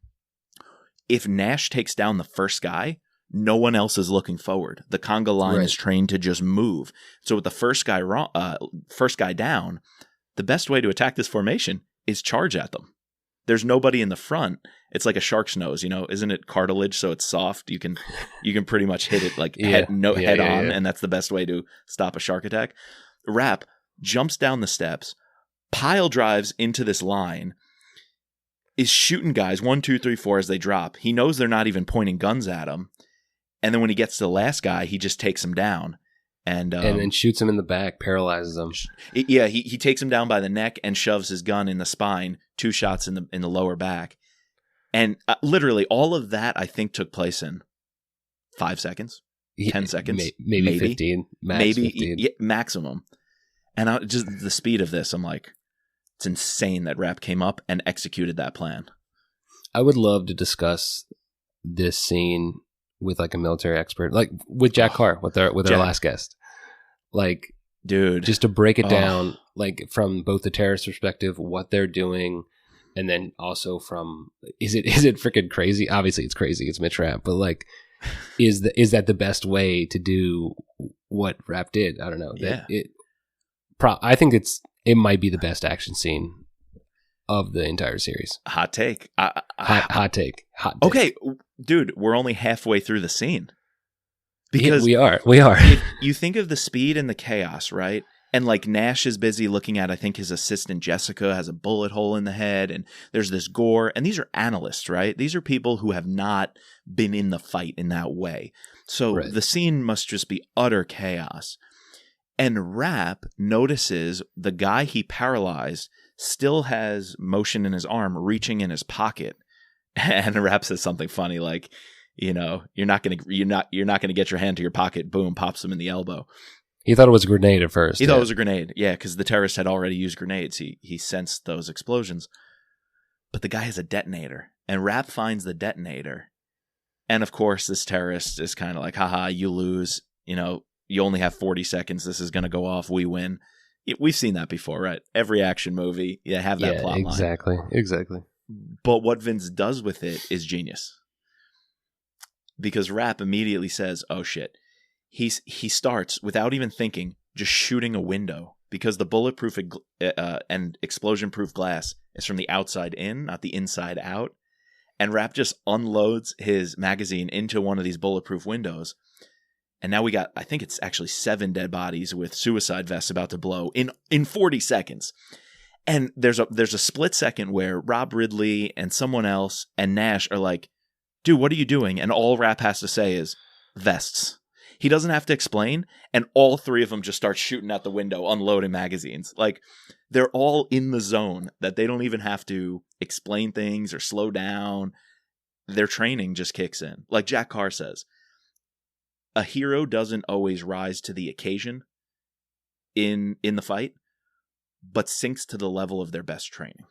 if Nash takes down the first guy, no one else is looking forward. The conga line is trained to just move. So with the first guy down, the best way to attack this formation is charge at them. There's nobody in the front. It's like a shark's nose, isn't it cartilage? So it's soft. You can pretty much hit it like head on, and that's the best way to stop a shark attack. Rapp jumps down the steps, pile drives into this line, is shooting guys 1, 2, 3, 4 as they drop. He knows they're not even pointing guns at him. And then when he gets to the last guy, he just takes him down. and then shoots him in the back, paralyzes him. Yeah, he takes him down by the neck and shoves his gun in the spine. 2 shots in the lower back, and literally all of that I think took place in 5 seconds, 10 seconds, maybe 15, maybe 15. Yeah, maximum. And just the speed of this, I'm like, it's insane that Rapp came up and executed that plan. I would love to discuss this scene with like a military expert, like with Jack Carr, with our last guest. Like, dude, just to break it down, like from both the terrorist perspective, what they're doing, and then also from is it freaking crazy? Obviously, it's crazy. It's Mitch Rapp, but like, is that the best way to do what Rapp did? I don't know. Yeah. I think it might be the best action scene of the entire series. Hot take. Hot take. Okay, dude, we're only halfway through the scene. Because we are. If you think of the speed and the chaos, right? And like Nash is busy looking at, I think his assistant Jessica has a bullet hole in the head, and there's this gore. And these are analysts, right? These are people who have not been in the fight in that way. So the scene must just be utter chaos. And Rapp notices the guy he paralyzed still has motion in his arm, reaching in his pocket. And Rapp says something funny like, you know, you're not gonna get your hand to your pocket. Boom, pops him in the elbow. He thought it was a grenade at first. He thought it was a grenade, yeah, because the terrorist had already used grenades. He sensed those explosions, but the guy has a detonator, and Rapp finds the detonator, and of course this terrorist is kind of like, haha, you lose. You know, you only have 40 seconds. This is gonna go off. We win. We've seen that before, right? Every action movie, you have that plot line. Exactly. But what Vince does with it is genius. Because Rapp immediately says, oh shit. He starts, without even thinking, just shooting a window. Because the bulletproof and explosion-proof glass is from the outside in, not the inside out. And Rapp just unloads his magazine into one of these bulletproof windows. And now we got, I think it's actually 7 dead bodies with suicide vests about to blow in 40 seconds. And there's a split second where Rob Ridley and someone else and Nash are like, dude, what are you doing? And all Rapp has to say is vests. He doesn't have to explain. And all 3 of them just start shooting out the window, unloading magazines. Like, they're all in the zone that they don't even have to explain things or slow down. Their training just kicks in. Like Jack Carr says, a hero doesn't always rise to the occasion in the fight, but sinks to the level of their best training.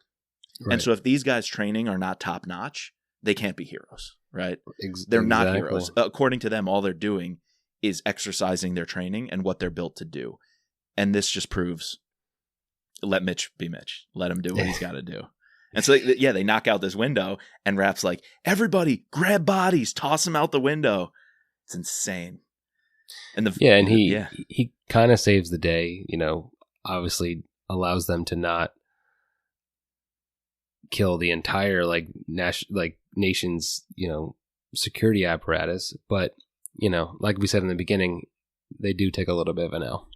Right. And so if these guys' training are not top notch, they can't be heroes, right? They're not heroes. According to them, all they're doing is exercising their training and what they're built to do. And this just proves, let Mitch be Mitch. Let him do what he's got to do. And so, yeah, they knock out this window, and Rapp's like, everybody, grab bodies, toss them out the window. It's insane. And he kind of saves the day, you know, obviously allows them to not kill the entire nation's, you know, security apparatus, but you know, like we said in the beginning, they do take a little bit of an L.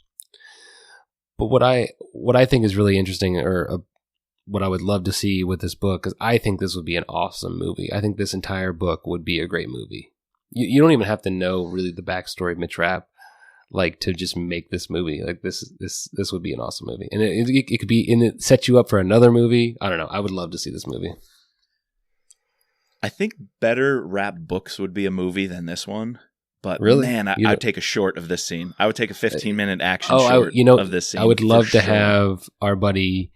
But what I think is really interesting, what I would love to see with this book, because I think this would be an awesome movie. I think this entire book would be a great movie. You don't even have to know really the backstory of Mitch Rapp, like, to just make this movie. Like this would be an awesome movie, and it could be, and it set you up for another movie. I don't know. I would love to see this movie. I think better Rapp books would be a movie than this one. But really? Man, I would take a short of this scene. I would take a 15-minute action short of this scene. I would love to have our buddy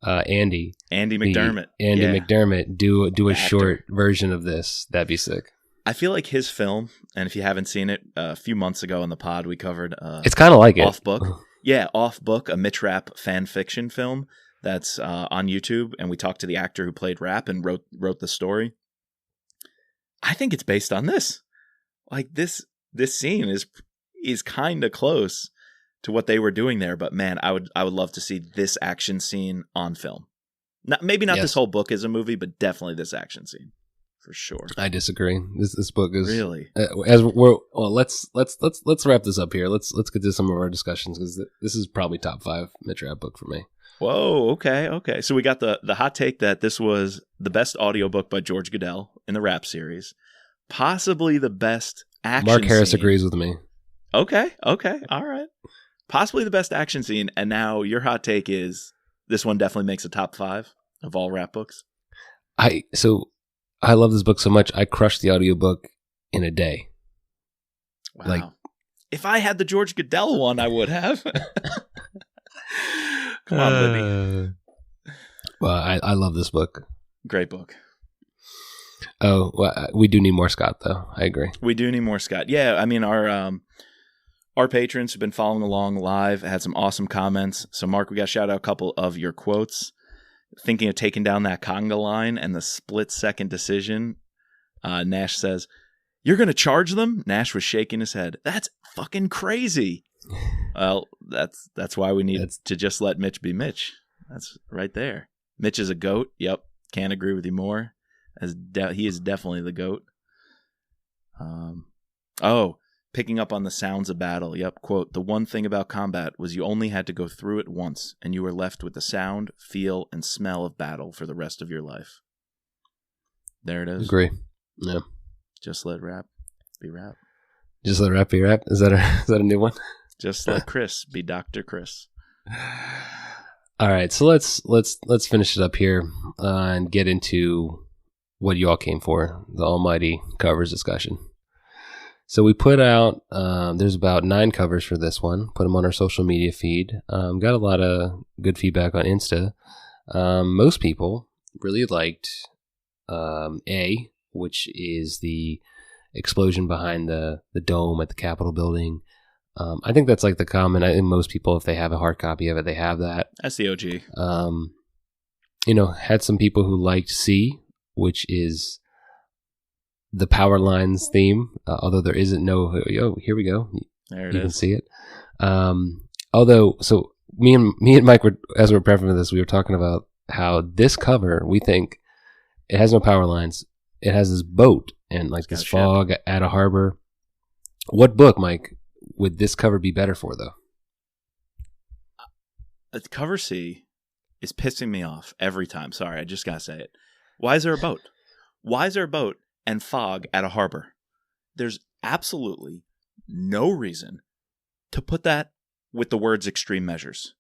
Andy McDermott. McDermott do a short version of this. That'd be sick. I feel like his film, and if you haven't seen it, a few months ago on the pod, we covered it's kind of like Off Book. Yeah, Off Book, a Mitch Rapp fan fiction film that's on YouTube, and we talked to the actor who played Rapp and wrote the story. I think it's based on this. Like this scene is kind of close to what they were doing there, but man, I would love to see this action scene on film. Maybe not this whole book as a movie, but definitely this action scene for sure. I disagree. This book is really let's wrap this up here. Let's get to some of our discussions, because this is probably top 5 Mitch Rapp book for me. Whoa, okay. So we got the hot take that this was the best audiobook by George Goodell in the Rapp series. Possibly the best action Mark Harris scene. agrees with me. Okay. All right. Possibly the best action scene. And now your hot take is this one definitely makes a top 5 of all Rapp books. I love this book so much. I crushed the audiobook in a day. Wow. Like, if I had the George Goodell one, I would have. Come on, Libby. Well, I love this book. Great book. Oh, well, we do need more Scott, though. I agree. We do need more Scott. Yeah, I mean, our patrons have been following along live, had some awesome comments. So, Mark, we got to shout out a couple of your quotes. Thinking of taking down that conga line and the split-second decision. Nash says, "You're going to charge them?" Nash was shaking his head. That's fucking crazy. Well, that's why we need to just let Mitch be Mitch. That's right there. Mitch is a goat. Yep. Can't agree with you more. He is definitely the goat. Picking up on the sounds of battle. Yep. Quote, "The one thing about combat was you only had to go through it once, and you were left with the sound, feel, and smell of battle for the rest of your life." There it is. Agree. Yeah. Just let Rapp be Rapp. Just let Rapp be Rapp? Is that a new one? Just let Chris be Dr. Chris. All right, so let's finish it up here and get into what you all came for, the almighty covers discussion. So we put out, there's about 9 covers for this one, put them on our social media feed. Got a lot of good feedback on Insta. Most people really liked A, which is the explosion behind the dome at the Capitol building. I think that's like the common. I think most people, if they have a hard copy of it, they have that. That's the OG. Had some people who liked C, which is the power lines theme, although there isn't no. Here we go. There it is. You can see it. So me and Mike were, as we were prepping for this, we were talking about how this cover, we think it has no power lines. It has this boat and like this fog at a harbor. What book, Mike, would this cover be better for, though? Cover C is pissing me off every time. Sorry, I just gotta say it. Why is there a boat? Why is there a boat and fog at a harbor? There's absolutely no reason to put that with the words extreme measures.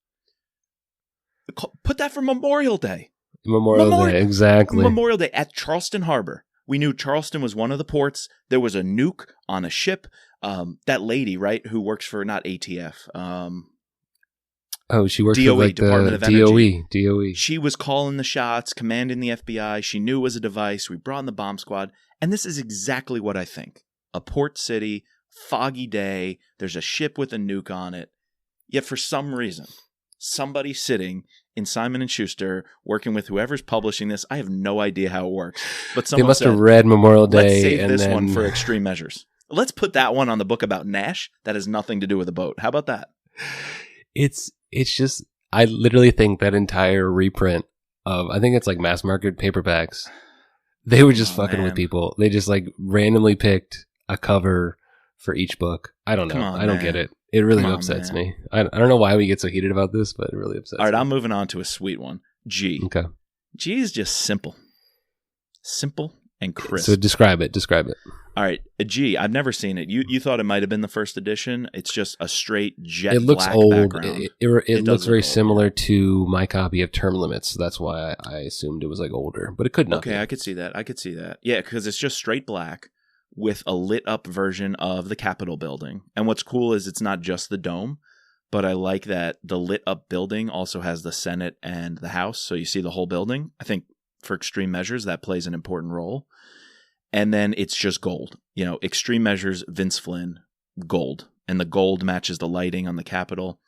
Put that for Memorial Day. Memorial Day, exactly. Memorial Day at Charleston Harbor. We knew Charleston was one of the ports. There was a nuke on a ship. That lady, right, who works for not ATF. She works DOE, for like Department of Energy. Energy. DOE. She was calling the shots, commanding the FBI. She knew it was a device. We brought in the bomb squad. And this is exactly what I think. A port city, foggy day. There's a ship with a nuke on it. Yet for some reason, somebody sitting in Simon & Schuster working with whoever's publishing this, I have no idea how it works. But someone they must have read Memorial Day. Let's save this one for extreme measures. Let's put that one on the book about Nash. That has nothing to do with a boat. How about that? It's just, I literally think that entire reprint of, I think it's like mass market paperbacks, they were just fucking with people. They just like randomly picked a cover for each book. I don't know. I don't get it. It really upsets me. I don't know why we get so heated about this, but it really upsets me. All right, I'm moving on to a sweet one. G. Okay. G is just simple. Simple and crisp. So describe it. All right, a G. I've never seen it. You thought it might have been the first edition. It's just a straight jet black. It looks old. Background. It looks very similar to my copy of Term Limits. So that's why I assumed it was like older, but it could not be. Okay, I could see that. Yeah, because it's just straight black with a lit up version of the Capitol building. And what's cool is it's not just the dome, but I like that the lit up building also has the Senate and the House. So you see the whole building. I think for extreme measures, that plays an important role. And then it's just gold. Extreme measures, Vince Flynn, gold. And the gold matches the lighting on the Capitol.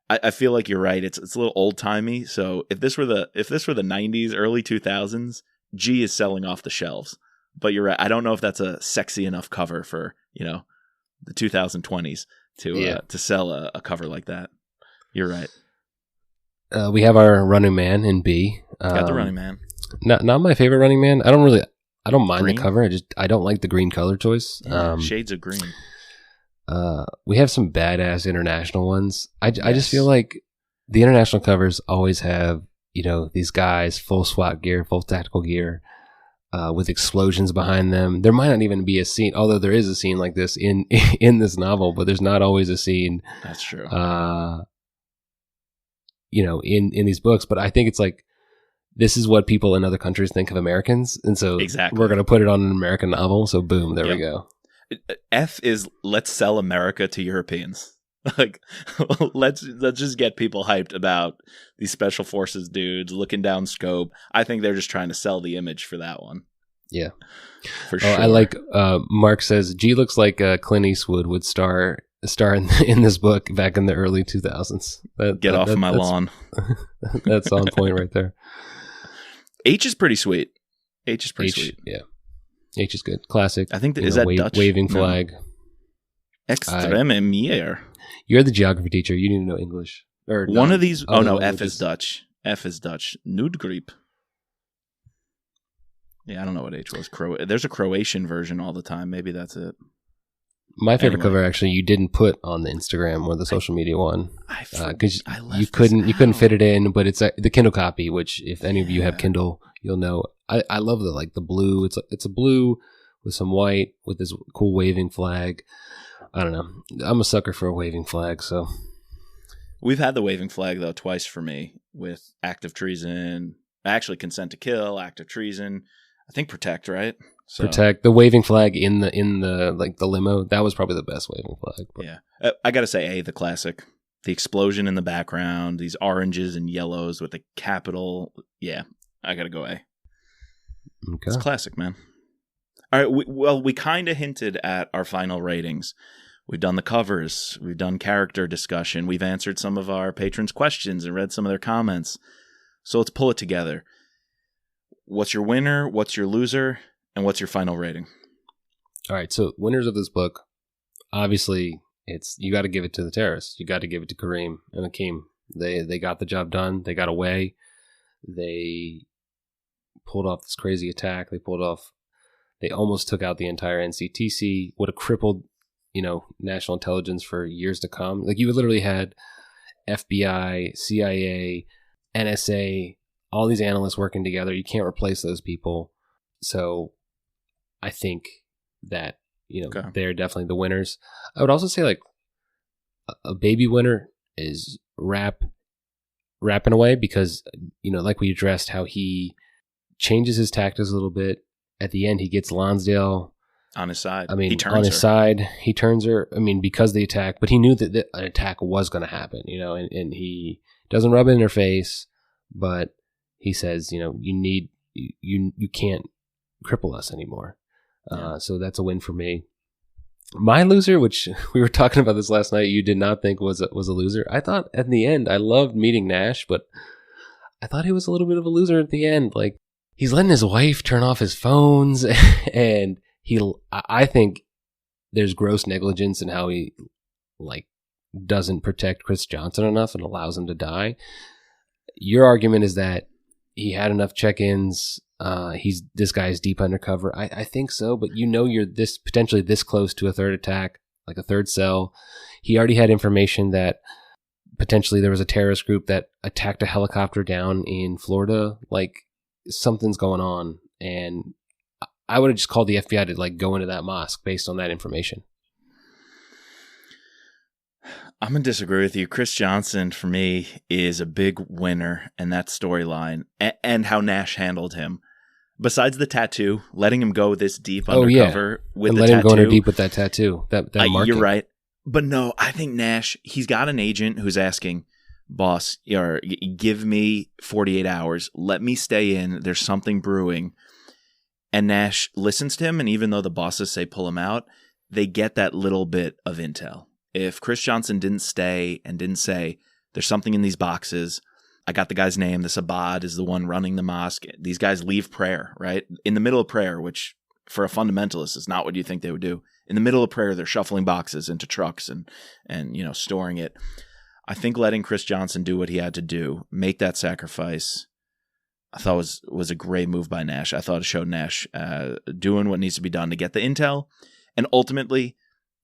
I feel like you're right. It's a little old timey. So if this were the 90s, early 2000s, G is selling off the shelves. But you're right. I don't know if that's a sexy enough cover for, the 2020s to sell a cover like that. You're right. We have our Running Man in B. Got the Running Man. Not my favorite Running Man. I don't mind green? The cover. I don't like the green color choice. Yeah, shades of green. We have some badass international ones. I just feel like the international covers always have, these guys full SWAT gear, full tactical gear. with explosions behind them. There might not even be a scene, although there is a scene like this in this novel, but there's not always a scene. That's true. In these books. But I think it's like, this is what people in other countries think of Americans. And so we're going to put it on an American novel. So boom, there we go. F is let's sell America to Europeans. Like, let's just get people hyped about these special forces dudes looking down scope. I think they're just trying to sell the image for that one. Yeah, for sure. I like Mark says G looks like Clint Eastwood would star in this book back in the early 2000s. Get off my lawn. That's on point right there. H is pretty sweet. H is pretty sweet. Yeah, H is good. Classic. I think is that Dutch? Waving flag. No. Extreme. You're the geography teacher. You need to know English. Or one of these. Oh no, F is Dutch. F is Dutch. Nuudgriep. Yeah, I don't know what H was. There's a Croatian version all the time. Maybe that's it. My favorite cover, actually, you didn't put on the Instagram or the social media one because you couldn't fit it in. But it's the Kindle copy, which if any of you have Kindle, you'll know. I love the blue. It's a blue with some white with this cool waving flag. I don't know. I'm a sucker for a waving flag. So we've had the waving flag though twice for me with act of treason, actually consent to kill, act of treason. I think protect, right? So, protect, the waving flag in the like the limo. That was probably the best waving flag. But. Yeah, I gotta say, the classic, the explosion in the background, these oranges and yellows with the capital. Yeah, I gotta go A. Okay, it's classic, man. All right, we kind of hinted at our final ratings. We've done the covers, we've done character discussion, we've answered some of our patrons' questions and read some of their comments. So let's pull it together. What's your winner? What's your loser? And what's your final rating? All right. So winners of this book, obviously, you got to give it to the terrorists. You got to give it to Kareem and Akeem. They got the job done. They got away. They pulled off this crazy attack. They almost took out the entire NCTC. Would have crippled, national intelligence for years to come. Like you literally had FBI, CIA, NSA, all these analysts working together. You can't replace those people. So I think that, they're definitely the winners. I would also say like a baby winner is Rapp in a way because, like we addressed how he changes his tactics a little bit. At the end, he gets Lonsdale on his side. I mean, he turns her. I mean, because of the attack, but he knew that an attack was going to happen, and he doesn't rub it in her face, but he says, you can't cripple us anymore. So that's a win for me. My loser, which we were talking about this last night, you did not think was a loser. I thought at the end, I loved meeting Nash, but I thought he was a little bit of a loser at the end. Like he's letting his wife turn off his phones, and I think there's gross negligence in how he doesn't protect Chris Johnson enough and allows him to die. Your argument is that he had enough check-ins. This guy's deep undercover. I think so, but you're potentially this close to a third attack, like a third cell. He already had information that potentially there was a terrorist group that attacked a helicopter down in Florida. Like something's going on, and I would have just called the FBI to go into that mosque based on that information. I'm going to disagree with you. Chris Johnson, for me, is a big winner in that storyline and how Nash handled him. Besides the tattoo, letting him go this deep undercover with and the let tattoo. him go in deep with that tattoo. That you're right. But no, I think Nash, he's got an agent who's asking, boss, give me 48 hours. Let me stay in. There's something brewing. And Nash listens to him, and even though the bosses say pull him out, they get that little bit of intel. If Chris Johnson didn't stay and didn't say, there's something in these boxes, I got the guy's name, this Abad is the one running the mosque. These guys leave prayer, right? In the middle of prayer, which for a fundamentalist is not what you think they would do. In the middle of prayer, they're shuffling boxes into trucks and storing it. I think letting Chris Johnson do what he had to do, make that sacrifice, I thought was a great move by Nash. I thought it showed Nash doing what needs to be done to get the intel. And ultimately,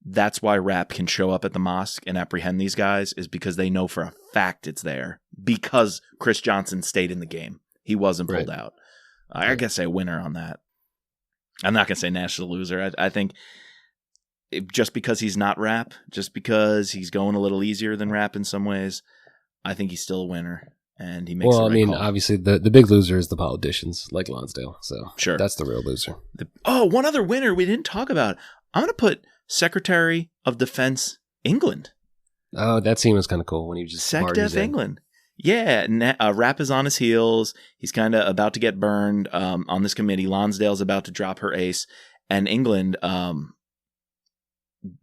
that's why Rapp can show up at the mosque and apprehend these guys, is because they know for a fact it's there because Chris Johnson stayed in the game. He wasn't pulled out. I guess a winner on that. I'm not going to say Nash is a loser. I think just because he's not Rapp, just because he's going a little easier than Rapp in some ways, I think he's still a winner. And he makes the right call. Obviously, the big loser is the politicians like Lonsdale. So sure, that's the real loser. One other winner we didn't talk about. I'm going to put Secretary of Defense England. Oh, that scene was kind of cool when he just SecDef England. Yeah, Rapp is on his heels. He's kind of about to get burned on this committee. Lonsdale's about to drop her ace, and England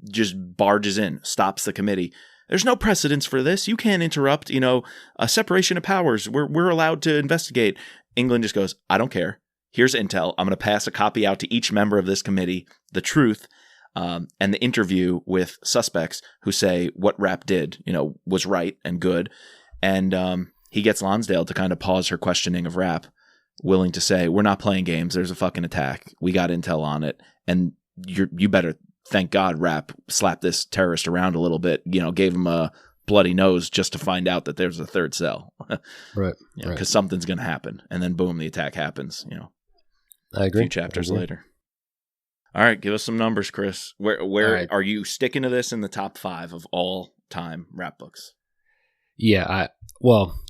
just barges in, stops the committee. There's no precedence for this. You can't interrupt, a separation of powers. We're allowed to investigate. England just goes, I don't care. Here's intel. I'm going to pass a copy out to each member of this committee, the truth, and the interview with suspects who say what Rapp did, was right and good. And he gets Lonsdale to kind of pause her questioning of Rapp, willing to say, we're not playing games. There's a fucking attack. We got intel on it. And you better thank God Rapp slapped this terrorist around a little bit, gave him a bloody nose just to find out that there's a third cell. Right. Because something's going to happen. And then boom, the attack happens, I agree. A few chapters later. All right, give us some numbers, Chris. Where right. Are you sticking to this in the top 5 of all time Rapp books? Yeah,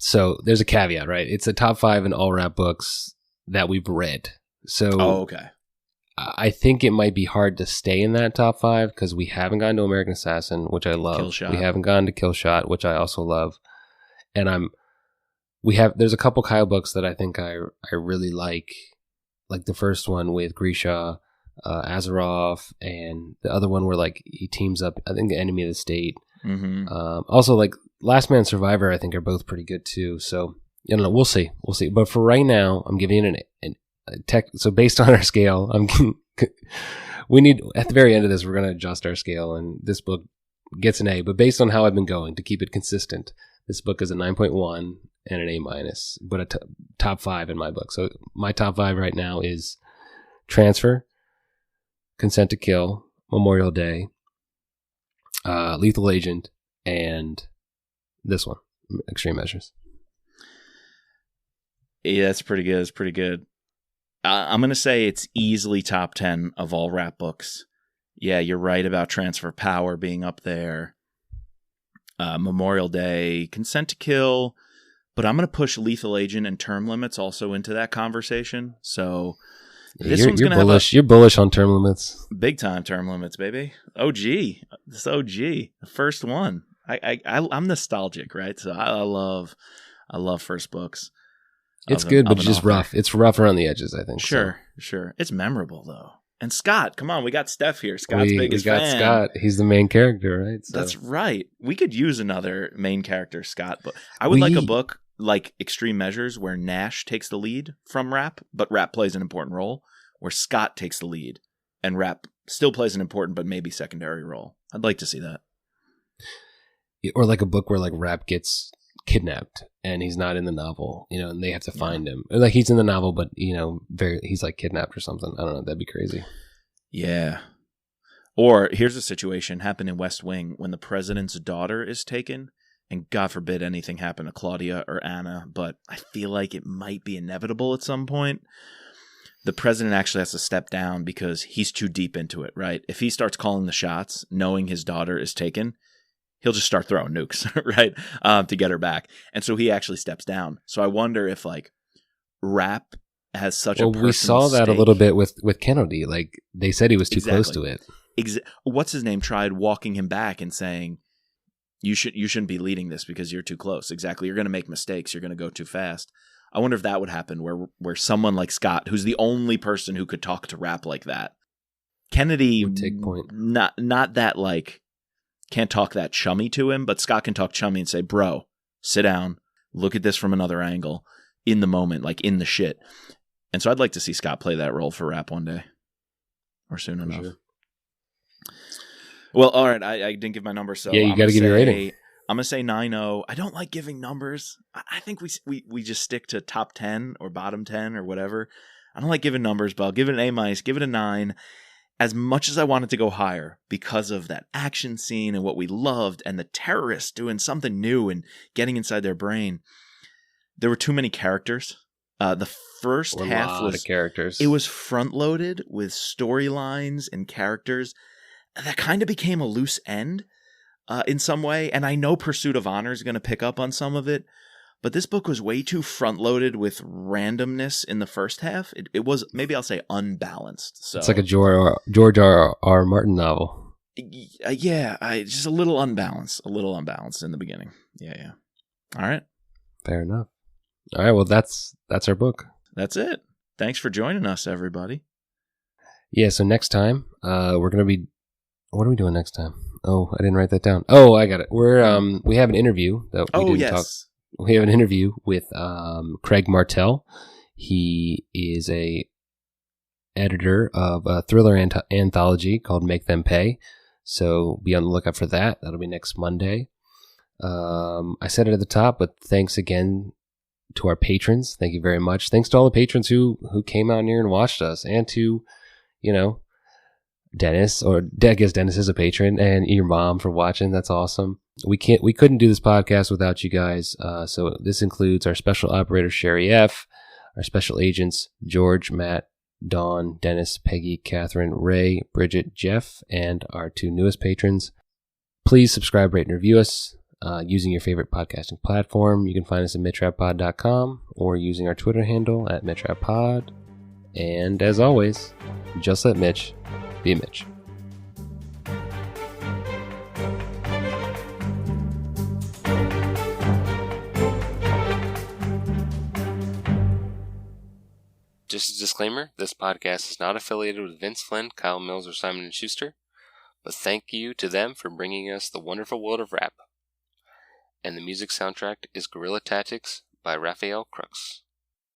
so there's a caveat, right? It's a top 5 in all Rapp books that we've read. So okay. I think it might be hard to stay in that top 5 because we haven't gone to American Assassin, which I love. Killshot. We haven't gone to Killshot, which I also love. And there's a couple Kyle books that I think I really like the first one with Grisha, Azeroth, and the other one where he teams up, I think, the Enemy of the State. Mm-hmm. Also, Last Man Survivor, I think, are both pretty good too. So, we'll see. But for right now, I'm giving it so based on our scale, we need, at the very end of this, we're going to adjust our scale, and this book gets an A. But based on how I've been going, to keep it consistent, this book is a 9.1 and an A-, but a top 5 in my book. So my top 5 right now is Transfer, Consent to Kill, Memorial Day, Lethal Agent, and this one, Extreme Measures. Yeah, that's pretty good. It's pretty good. I'm going to say it's easily top 10 of all Rapp books. Yeah, you're right about Transfer Power being up there. Memorial Day, Consent to Kill. But I'm going to push Lethal Agent and Term Limits also into that conversation. So this one's going to have you're bullish on Term Limits. Big time Term Limits, baby. OG. This OG. The first one. I'm nostalgic, right? So I love first books. It's good, but it's just rough. It's rough around the edges, I think. Sure. It's memorable, though. And Scott, come on, we got Steph here. Scott's biggest fan. We got Scott. He's the main character, right? So. That's right. We could use another main character, Scott. But I would like a book like Extreme Measures where Nash takes the lead from Rapp, but Rapp plays an important role, where Scott takes the lead and Rapp still plays an important but maybe secondary role. I'd like to see that. Or like a book where Rapp gets kidnapped and he's not in the novel, and they have to find him. Or he's in the novel, but he's kidnapped or something. I don't know. That'd be crazy. Yeah. Or here's a situation happened in West Wing when the president's daughter is taken, and God forbid anything happen to Claudia or Anna, but I feel like it might be inevitable at some point. The president actually has to step down because he's too deep into it, right? If he starts calling the shots, knowing his daughter is taken, he'll just start throwing nukes, right, to get her back. And so he actually steps down. So I wonder if, Rapp has such a personal we saw that stake. A little bit with Kennedy. They said he was too close to it. What's his name tried walking him back and saying, you shouldn't be leading this because you're too close. Exactly. You're going to make mistakes. You're going to go too fast. I wonder if that would happen where someone like Scott, who's the only person who could talk to Rapp like that. Kennedy would take point. Not that can't talk that chummy to him, but Scott can talk chummy and say, bro, sit down, look at this from another angle, in the moment, in the shit. And so I'd like to see Scott play that role for Rapp one day, or soon enough. Sure. Well, all right, I didn't give my number, so yeah, you got to give your rating. I'm going to say 9.0. I don't like giving numbers. I think we just stick to top 10 or bottom 10 or whatever. I don't like giving numbers, but I'll give it an A-, give it a 9. As much as I wanted to go higher because of that action scene and what we loved and the terrorists doing something new and getting inside their brain, there were too many characters The first half was of characters. It was front loaded with storylines and characters that kind of became a loose end in some way. And I know Pursuit of Honor is going to pick up on some of it, but this book was way too front loaded with randomness in the first half. It was, maybe I'll say, unbalanced. So it's like a George R. Martin novel. Yeah, just a little unbalanced in the beginning. Yeah. All right. Fair enough. All right. Well, that's our book. That's it. Thanks for joining us, everybody. Yeah. So next time, we're gonna be. What are we doing next time? Oh, I didn't write that down. Oh, I got it. We have an interview that we didn't talk. We have an interview with Craig Martell. He is a editor of a thriller anthology called Make Them Pay. So be on the lookout for that. That'll be next Monday. I said it at the top, but thanks again to our patrons. Thank you very much. Thanks to all the patrons who came out here and watched us, and to, Dennis, or I guess Dennis is a patron, and your mom for watching. That's awesome. We couldn't do this podcast without you guys. So this includes our special operator, Sherry F., our special agents, George, Matt, Dawn, Dennis, Peggy, Catherine, Ray, Bridget, Jeff, and our 2 newest patrons. Please subscribe, rate, and review us using your favorite podcasting platform. You can find us at mitrappod.com or using our Twitter handle at mitrappod. And as always, just let Mitch be Mitch. Just a disclaimer, this podcast is not affiliated with Vince Flynn, Kyle Mills, or Simon & Schuster, but thank you to them for bringing us the wonderful world of Rapp. And the music soundtrack is Guerrilla Tactics by Raphael Crooks.